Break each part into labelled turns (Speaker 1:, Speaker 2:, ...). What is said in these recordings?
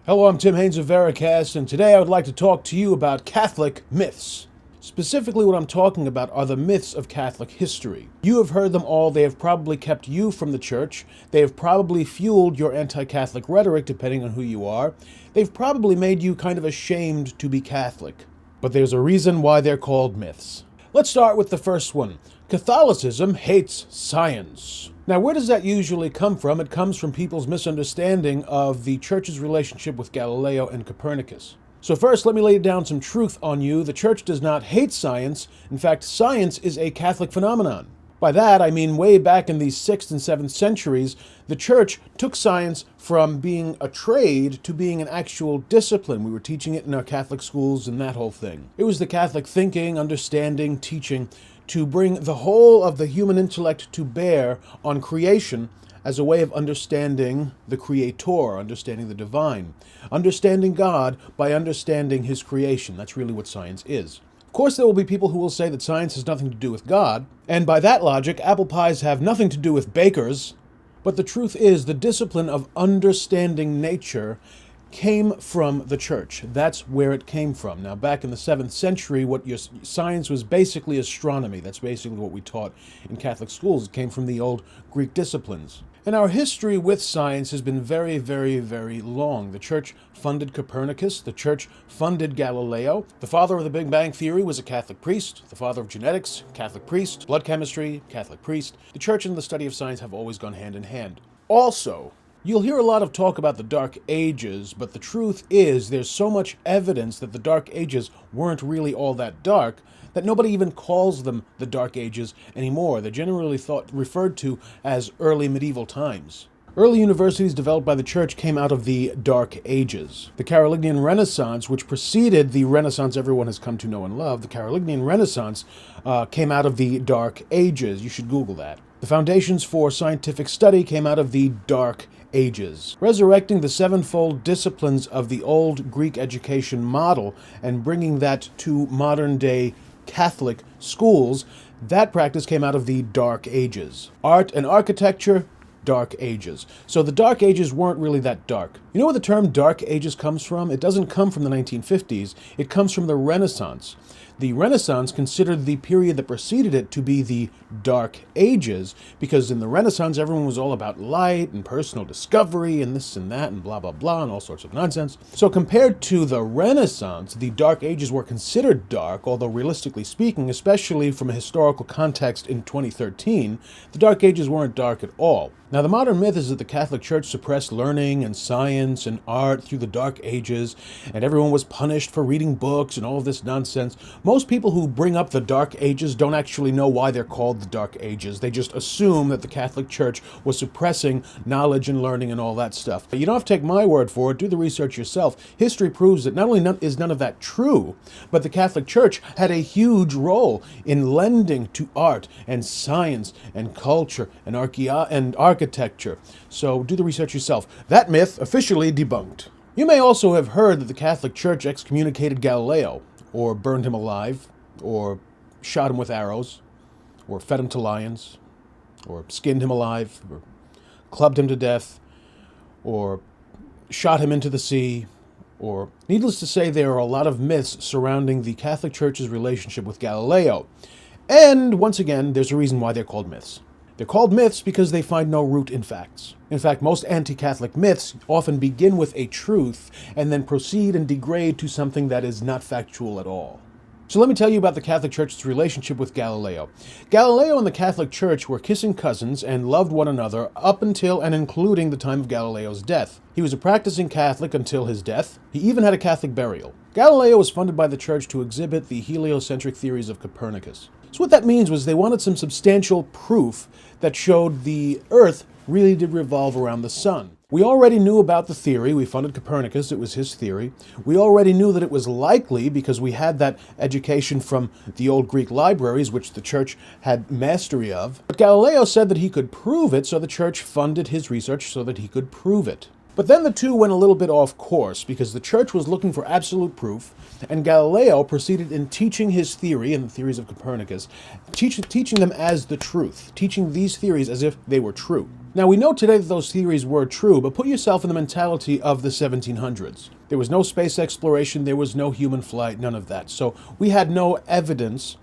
Speaker 1: Hello, I'm Tim Haynes of Veracast, and today I would like to talk to you about Catholic myths. Specifically, what I'm talking about are the myths of Catholic history. You have heard them all. They have probably kept you from the church. They have probably fueled your anti-Catholic rhetoric, depending on who you are. They've probably made you kind of ashamed to be Catholic. But there's a reason why they're called myths. Let's start with the first one. Catholicism hates science. Now, where does that usually come from? It comes from people's misunderstanding of the Church's relationship with Galileo and Copernicus. So first, let me lay down some truth on you. The Church does not hate science. In fact, science is a Catholic phenomenon. By that, I mean way back in the 6th and 7th centuries, the Church took science from being a trade to being an actual discipline. We were teaching it in our Catholic schools and that whole thing. It was the Catholic thinking, understanding, teaching to bring the whole of the human intellect to bear on creation as a way of understanding the Creator, understanding the divine, understanding God by understanding His creation. That's really what science is. Of course, there will be people who will say that science has nothing to do with God, and by that logic, apple pies have nothing to do with bakers. But the truth is, the discipline of understanding nature came from the Church. That's where it came from. Now, back in the 7th century, what your science was basically astronomy. That's basically what we taught in Catholic schools. It came from the old Greek disciplines. And our history with science has been very, very, very long. The Church funded Copernicus. The Church funded Galileo. The father of the Big Bang Theory was a Catholic priest. The father of genetics, Catholic priest. Blood chemistry, Catholic priest. The Church and the study of science have always gone hand in hand. Also, you'll hear a lot of talk about the Dark Ages, but the truth is there's so much evidence that the Dark Ages weren't really all that dark that nobody even calls them the Dark Ages anymore. They're generally referred to as early medieval times. Early universities developed by the Church came out of the Dark Ages. The Carolingian Renaissance, which preceded the Renaissance everyone has come to know and love, the Carolingian Renaissance came out of the Dark Ages. You should Google that. The foundations for scientific study came out of the Dark Ages. Resurrecting the sevenfold disciplines of the old Greek education model and bringing that to modern-day Catholic schools, that practice came out of the Dark Ages. Art and architecture, Dark Ages. So the Dark Ages weren't really that dark. You know where the term Dark Ages comes from? It doesn't come from the 1950s. It comes from the Renaissance. The Renaissance considered the period that preceded it to be the Dark Ages, because in the Renaissance, everyone was all about light and personal discovery and this and that and blah, blah, blah, and all sorts of nonsense. So compared to the Renaissance, the Dark Ages were considered dark, although realistically speaking, especially from a historical context in 2013, the Dark Ages weren't dark at all. Now, the modern myth is that the Catholic Church suppressed learning and science and art through the Dark Ages, and everyone was punished for reading books and all of this nonsense. Most people who bring up the Dark Ages don't actually know why they're called the Dark Ages. They just assume that the Catholic Church was suppressing knowledge and learning and all that stuff. But you don't have to take my word for it. Do the research yourself. History proves that not only is none of that true, but the Catholic Church had a huge role in lending to art and science and culture and architecture. So do the research yourself. That myth officially debunked. You may also have heard that the Catholic Church excommunicated Galileo, or burned him alive, or shot him with arrows, or fed him to lions, or skinned him alive, or clubbed him to death, or shot him into the sea, or needless to say, there are a lot of myths surrounding the Catholic Church's relationship with Galileo. And once again, there's a reason why they're called myths. They're called myths because they find no root in facts. In fact, most anti-Catholic myths often begin with a truth and then proceed and degrade to something that is not factual at all. So let me tell you about the Catholic Church's relationship with Galileo. Galileo and the Catholic Church were kissing cousins and loved one another up until and including the time of Galileo's death. He was a practicing Catholic until his death. He even had a Catholic burial. Galileo was funded by the Church to exhibit the heliocentric theories of Copernicus. So what that means was they wanted some substantial proof that showed the Earth really did revolve around the sun. We already knew about the theory. We funded Copernicus. It was his theory. We already knew that it was likely because we had that education from the old Greek libraries, which the Church had mastery of. But Galileo said that he could prove it, so the Church funded his research so that he could prove it. But then the two went a little bit off course because the Church was looking for absolute proof, and Galileo proceeded in teaching his theory and the theories of Copernicus, teaching them as the truth, teaching these theories as if they were true. Now, we know today that those theories were true, but put yourself in the mentality of the 1700s. There was no space exploration, there was no human flight, none of that. So we had no evidence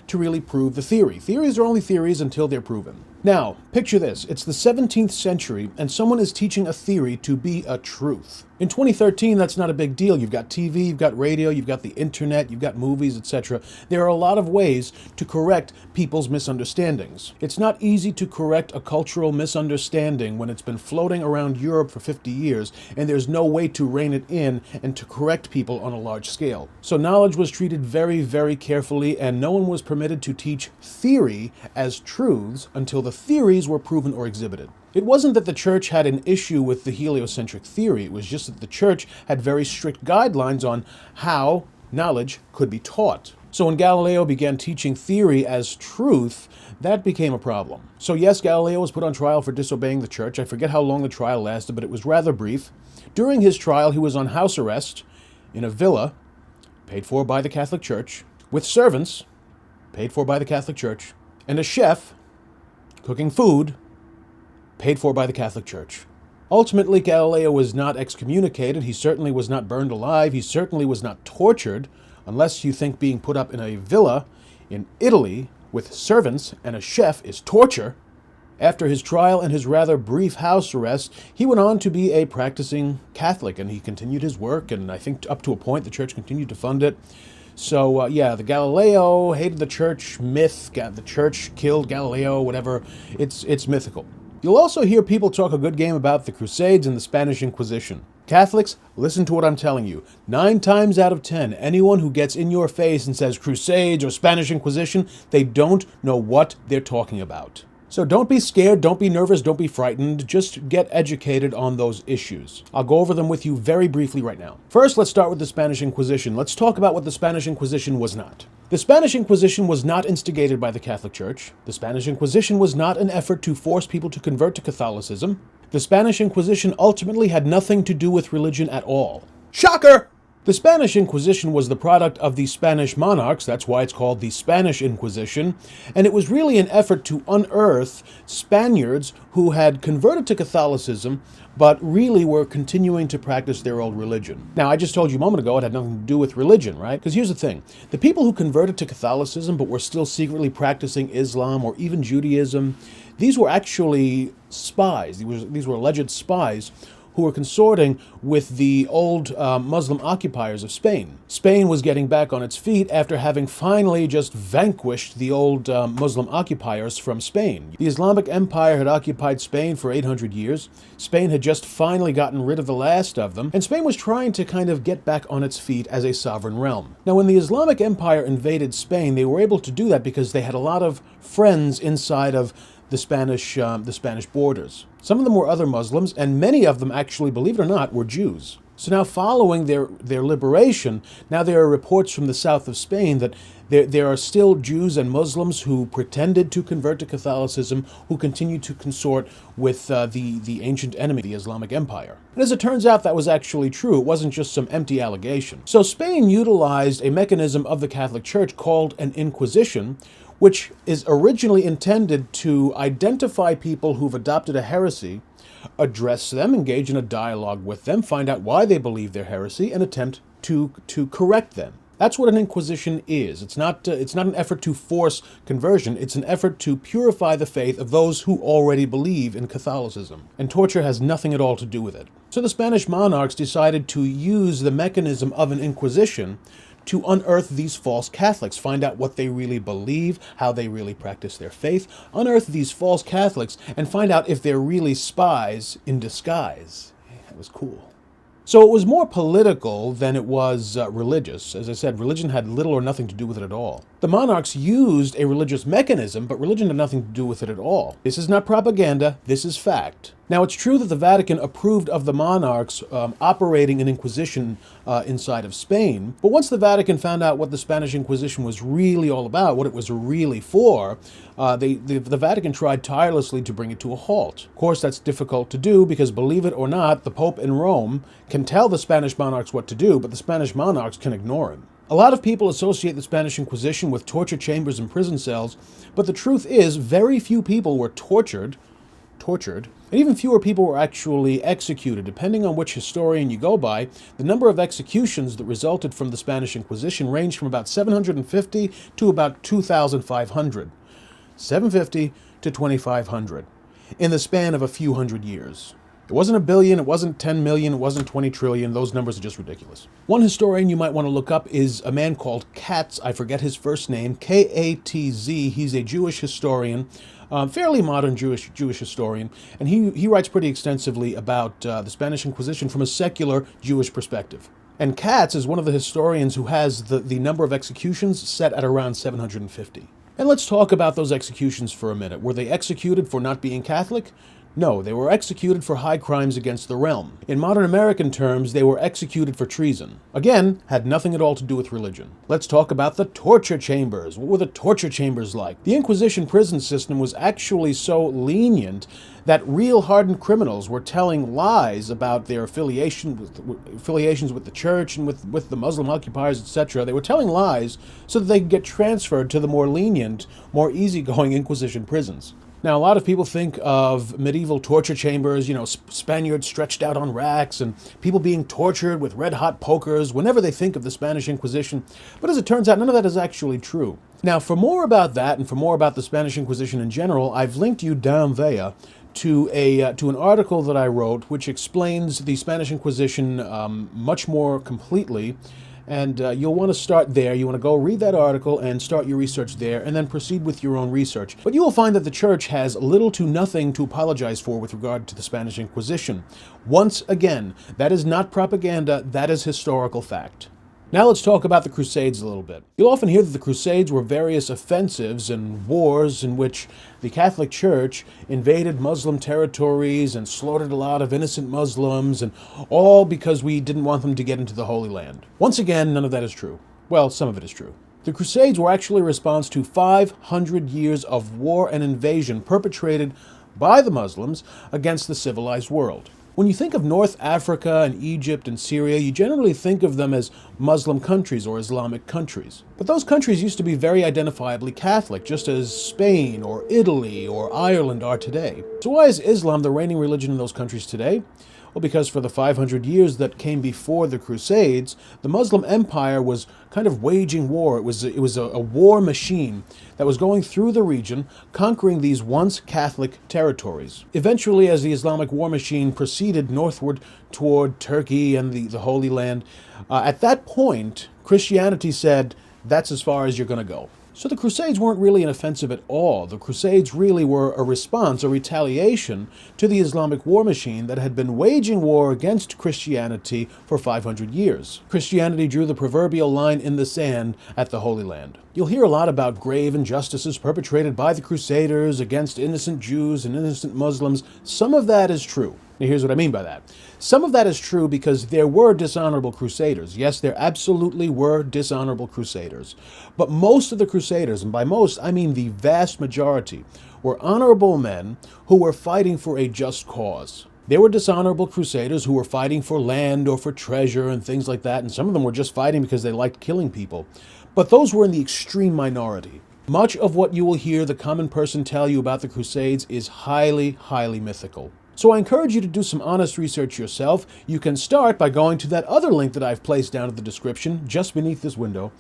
Speaker 1: to really prove the theory. Theories are only theories until they're proven. Now, picture this. It's the 17th century, and someone is teaching a theory to be a truth. In 2013, that's not a big deal. You've got TV, you've got radio, you've got the internet, you've got movies, etc. There are a lot of ways to correct people's misunderstandings. It's not easy to correct a cultural misunderstanding when it's been floating around Europe for 50 years, and there's no way to rein it in and to correct people on a large scale. So knowledge was treated very, very carefully, and no one was permitted to teach theory as truths until the theories were proven or exhibited. It wasn't that the church had an issue with the heliocentric theory, it was just that the church had very strict guidelines on how knowledge could be taught. So when Galileo began teaching theory as truth, that became a problem. So yes, Galileo was put on trial for disobeying the church. I forget how long the trial lasted, but it was rather brief. During his trial, he was on house arrest in a villa, paid for by the Catholic Church, with servants, paid for by the Catholic Church, and a chef cooking food, paid for by the Catholic Church. Ultimately, Galileo was not excommunicated. He certainly was not burned alive. He certainly was not tortured, unless you think being put up in a villa in Italy with servants and a chef is torture. After his trial and his rather brief house arrest, he went on to be a practicing Catholic, and he continued his work, and I think up to a point the church continued to fund it. So, yeah, the Galileo hated the church myth, the church killed Galileo, whatever, it's mythical. You'll also hear people talk a good game about the Crusades and the Spanish Inquisition. Catholics, listen to what I'm telling you. 9 times out of 10, anyone who gets in your face and says Crusades or Spanish Inquisition, they don't know what they're talking about. So don't be scared, don't be nervous, don't be frightened, just get educated on those issues. I'll go over them with you very briefly right now. First, let's start with the Spanish Inquisition. Let's talk about what the Spanish Inquisition was not. The Spanish Inquisition was not instigated by the Catholic Church. The Spanish Inquisition was not an effort to force people to convert to Catholicism. The Spanish Inquisition ultimately had nothing to do with religion at all. Shocker! The Spanish Inquisition was the product of the Spanish monarchs, that's why it's called the Spanish Inquisition, and it was really an effort to unearth Spaniards who had converted to Catholicism, but really were continuing to practice their old religion. Now, I just told you a moment ago it had nothing to do with religion, right? Because here's the thing. The people who converted to Catholicism but were still secretly practicing Islam or even Judaism, these were actually spies. These were alleged spies who were consorting with the old Muslim occupiers of Spain. Spain was getting back on its feet after having finally just vanquished the old Muslim occupiers from Spain. The Islamic Empire had occupied Spain for 800 years. Spain had just finally gotten rid of the last of them, and Spain was trying to kind of get back on its feet as a sovereign realm. Now, when the Islamic Empire invaded Spain, they were able to do that because they had a lot of friends inside of the Spanish borders. Some of them were other Muslims, and many of them actually, believe it or not, were Jews. So now following their liberation, now there are reports from the south of Spain that there are still Jews and Muslims who pretended to convert to Catholicism, who continue to consort with the ancient enemy, the Islamic Empire. And as it turns out, that was actually true. It wasn't just some empty allegation. So Spain utilized a mechanism of the Catholic Church called an Inquisition, which is originally intended to identify people who've adopted a heresy, address them, engage in a dialogue with them, find out why they believe their heresy, and attempt to correct them. That's what an inquisition is. It's not an effort to force conversion. It's an effort to purify the faith of those who already believe in Catholicism. And torture has nothing at all to do with it. So the Spanish monarchs decided to use the mechanism of an inquisition to unearth these false Catholics, find out what they really believe, how they really practice their faith, unearth these false Catholics, and find out if they're really spies in disguise. That was cool. So it was more political than it was religious. As I said, religion had little or nothing to do with it at all. The monarchs used a religious mechanism, but religion had nothing to do with it at all. This is not propaganda, this is fact. Now, it's true that the Vatican approved of the monarchs operating an inquisition inside of Spain, but once the Vatican found out what the Spanish Inquisition was really all about, what it was really for, the Vatican tried tirelessly to bring it to a halt. Of course, that's difficult to do because, believe it or not, the Pope in Rome can tell the Spanish monarchs what to do, but the Spanish monarchs can ignore him. A lot of people associate the Spanish Inquisition with torture chambers and prison cells, but the truth is very few people were tortured tortured, and even fewer people were actually executed. Depending on which historian you go by, the number of executions that resulted from the Spanish Inquisition ranged from about 750 to about 2,500. 750 to 2,500 in the span of a few hundred years. It wasn't a billion, it wasn't 10 million, it wasn't 20 trillion. Those numbers are just ridiculous. One historian you might want to look up is a man called Katz. I forget his first name, K-A-T-Z. He's a Jewish historian, fairly modern Jewish historian, and he writes pretty extensively about the Spanish Inquisition from a secular Jewish perspective. And Katz is one of the historians who has the number of executions set at around 750. And let's talk about those executions for a minute. Were they executed for not being Catholic? No, they were executed for high crimes against the realm. In modern American terms, they were executed for treason. Again, had nothing at all to do with religion. Let's talk about the torture chambers. What were the torture chambers like? The Inquisition prison system was actually so lenient that real hardened criminals were telling lies about their affiliations with the church and with the Muslim occupiers, etc. They were telling lies so that they could get transferred to the more lenient, more easygoing Inquisition prisons. Now, a lot of people think of medieval torture chambers, Spaniards stretched out on racks and people being tortured with red-hot pokers whenever they think of the Spanish Inquisition. But as it turns out, none of that is actually true. Now, for more about that and for more about the Spanish Inquisition in general, I've linked you down there to an article that I wrote which explains the Spanish Inquisition much more completely. And you'll want to start there. You want to go read that article and start your research there, and then proceed with your own research. But you will find that the Church has little to nothing to apologize for with regard to the Spanish Inquisition. Once again, that is not propaganda, that is historical fact. Now let's talk about the Crusades a little bit. You'll often hear that the Crusades were various offensives and wars in which the Catholic Church invaded Muslim territories and slaughtered a lot of innocent Muslims, and all because we didn't want them to get into the Holy Land. Once again, none of that is true. Well, some of it is true. The Crusades were actually a response to 500 years of war and invasion perpetrated by the Muslims against the civilized world. When you think of North Africa and Egypt and Syria, you generally think of them as Muslim countries or Islamic countries. But those countries used to be very identifiably Catholic, just as Spain or Italy or Ireland are today. So why is Islam the reigning religion in those countries today? Well, because for the 500 years that came before the Crusades, the Muslim Empire was kind of waging war. It was a war machine that was going through the region, conquering these once Catholic territories. Eventually, as the Islamic war machine proceeded northward toward Turkey and the Holy Land, at that point, Christianity said, that's as far as you're going to go. So the Crusades weren't really an offensive at all. The Crusades really were a response, a retaliation to the Islamic war machine that had been waging war against Christianity for 500 years. Christianity drew the proverbial line in the sand at the Holy Land. You'll hear a lot about grave injustices perpetrated by the Crusaders against innocent Jews and innocent Muslims. Some of that is true. Now, here's what I mean by that. Some of that is true because there were dishonorable crusaders. Yes, there absolutely were dishonorable crusaders. But most of the crusaders, and by most I mean the vast majority, were honorable men who were fighting for a just cause. There were dishonorable crusaders who were fighting for land or for treasure and things like that, and some of them were just fighting because they liked killing people. But those were in the extreme minority. Much of what you will hear the common person tell you about the Crusades is highly, highly mythical. So I encourage you to do some honest research yourself. You can start by going to that other link that I've placed down in the description, just beneath this window.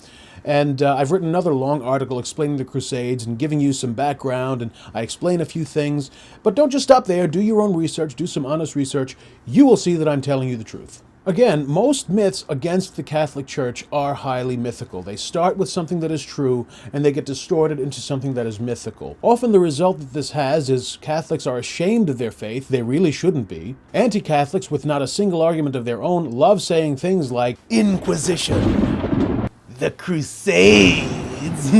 Speaker 1: And I've written another long article explaining the Crusades and giving you some background, and I explain a few things. But don't just stop there. Do your own research. Do some honest research. You will see that I'm telling you the truth. Again, most myths against the Catholic Church are highly mythical. They start with something that is true, and they get distorted into something that is mythical. Often the result that this has is Catholics are ashamed of their faith. They really shouldn't be. Anti-Catholics, with not a single argument of their own, love saying things like, Inquisition, the Crusades.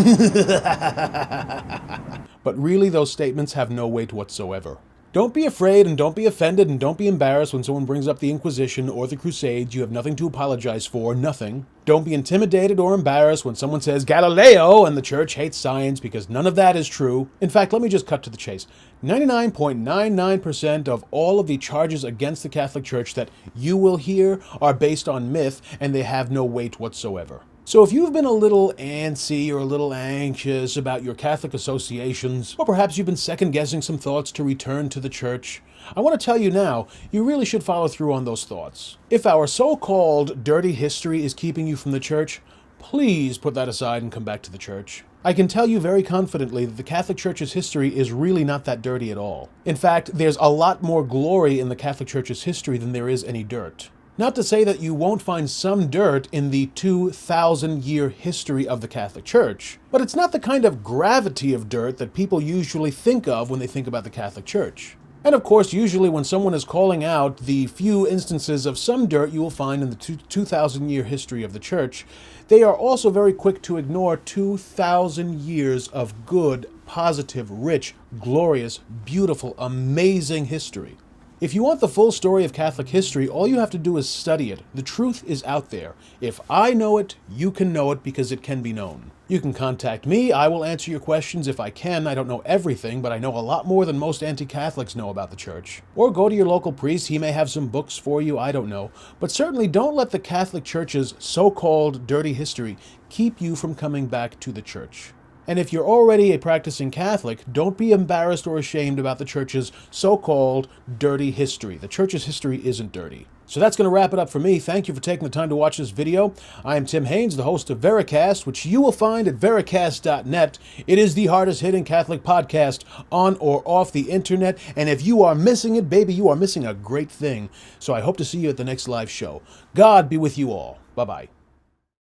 Speaker 1: But really, those statements have no weight whatsoever. Don't be afraid and don't be offended and don't be embarrassed when someone brings up the Inquisition or the Crusades. You have nothing to apologize for, nothing. Don't be intimidated or embarrassed when someone says Galileo and the church hates science, because none of that is true. In fact, let me just cut to the chase. 99.99% of all of the charges against the Catholic Church that you will hear are based on myth, and they have no weight whatsoever. So if you've been a little antsy or a little anxious about your Catholic associations, or perhaps you've been second-guessing some thoughts to return to the church, I want to tell you now, you really should follow through on those thoughts. If our so-called dirty history is keeping you from the church, please put that aside and come back to the church. I can tell you very confidently that the Catholic Church's history is really not that dirty at all. In fact, there's a lot more glory in the Catholic Church's history than there is any dirt. Not to say that you won't find some dirt in the 2,000-year history of the Catholic Church, but it's not the kind of gravity of dirt that people usually think of when they think about the Catholic Church. And of course, usually when someone is calling out the few instances of some dirt you will find in the 2,000-year history of the Church, they are also very quick to ignore 2,000 years of good, positive, rich, glorious, beautiful, amazing history. If you want the full story of Catholic history, all you have to do is study it. The truth is out there. If I know it, you can know it because it can be known. You can contact me. I will answer your questions if I can. I don't know everything, but I know a lot more than most anti-Catholics know about the church. Or go to your local priest. He may have some books for you. I don't know. But certainly don't let the Catholic Church's so-called dirty history keep you from coming back to the church. And if you're already a practicing Catholic, don't be embarrassed or ashamed about the Church's so-called dirty history. The Church's history isn't dirty. So that's going to wrap it up for me. Thank you for taking the time to watch this video. I am Tim Haines, the host of Veracast, which you will find at veracast.net. It is the hardest hitting Catholic podcast on or off the internet. And if you are missing it, baby, you are missing a great thing. So I hope to see you at the next live show. God be with you all. Bye-bye.